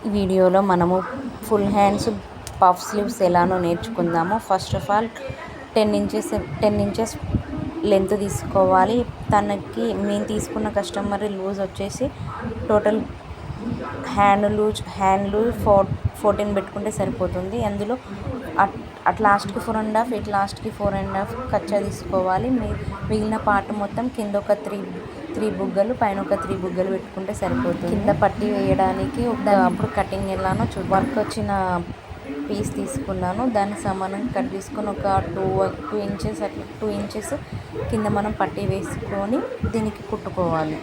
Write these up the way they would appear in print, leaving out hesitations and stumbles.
ఈ వీడియోలో మనము ఫుల్ హ్యాండ్స్ పఫ్ స్లీవ్స్ ఎలానో నేర్చుకుందాము. First of all 10 inches length తీసుకోవాలి. తనకి మేము తీసుకున్న కస్టమర్ లూజ్ వచ్చేసి టోటల్ హ్యాండ్ లూజ్ 14 పెట్టుకుంటే సరిపోతుంది. అందులో అట్ లాస్ట్కి 4.5, ఇట్ లాస్ట్కి 4.5 కచ్చా తీసుకోవాలి. మిగిలిన పార్ట్ మొత్తం కింద ఒక త్రీ బుగ్గలు, పైన ఒక 3 బుగ్గలు పెట్టుకుంటే సరిపోతుంది. కింద పట్టి వేయడానికి అప్పుడు కటింగ్ ఎలానో వర్క్ వచ్చిన పీస్ తీసుకున్నాను. దాన్ని సమానంగా కట్ తీసుకొని ఒక 2 ఇంచెస్ కింద మనం పట్టి వేసుకొని దీనికి కుట్టుకోవాలి.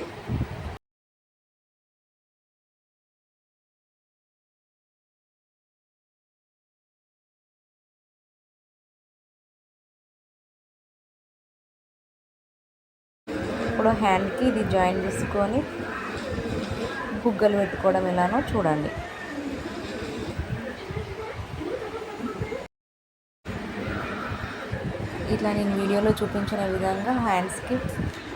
ఇప్పుడు హ్యాండ్కి ఇది జాయిన్ చేసుకొని బుగ్గలు పెట్టుకోవడం ఎలానో చూడండి. ఇట్లా నేను వీడియోలో చూపించిన విధంగా హ్యాండ్స్కి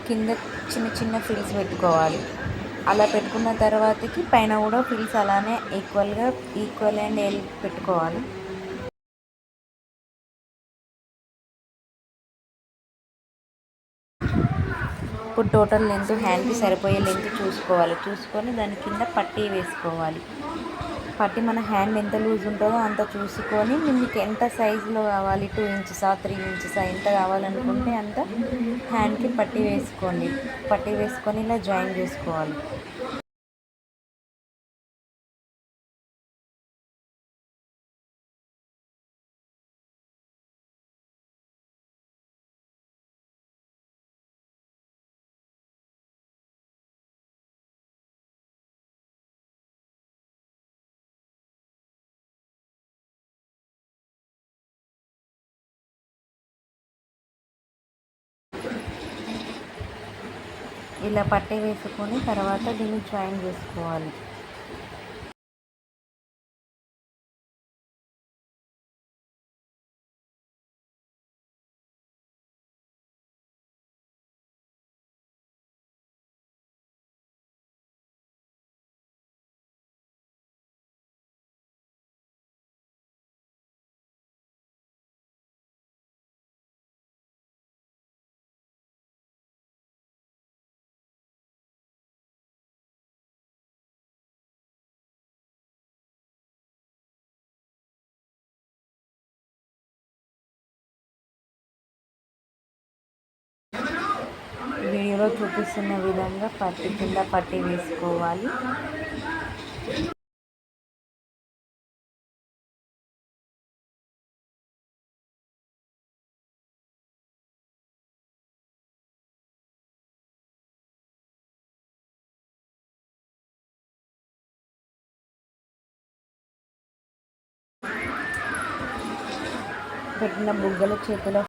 కింద చిన్న చిన్న ఫ్రిల్స్ పెట్టుకోవాలి. అలా పెట్టుకున్న తర్వాతకి పైన కూడా ఫ్రిల్స్ అలానే ఈక్వల్ అండ్ ఎల్ పెట్టుకోవాలి. ఇప్పుడు టోటల్ లెంత్ హ్యాండ్కి సరిపోయే లెంత్ చూసుకొని దాని కింద పట్టీ వేసుకోవాలి. పట్టీ మన హ్యాండ్ ఎంత లూజ్ ఉంటుందో అంత చూసుకొని మీకు ఎంత సైజులో కావాలి, 2 ఇంచెసా 3 ఇంచెసా ఎంత కావాలనుకుంటే అంత హ్యాండ్కి పట్టీ వేసుకోండి. పట్టీ వేసుకొని ఇలా జాయిన్ చేసుకోవాలి. ఇలా పట్టీ వేసుకొని తర్వాత దీన్ని జాయిన్ చేసుకోవాలి. వీడియోలో చూపిస్తున్న విధంగా పట్టీ కింద పట్టీ వేసుకోవాలి. పెట్టిన బుగ్గలు చేతిలో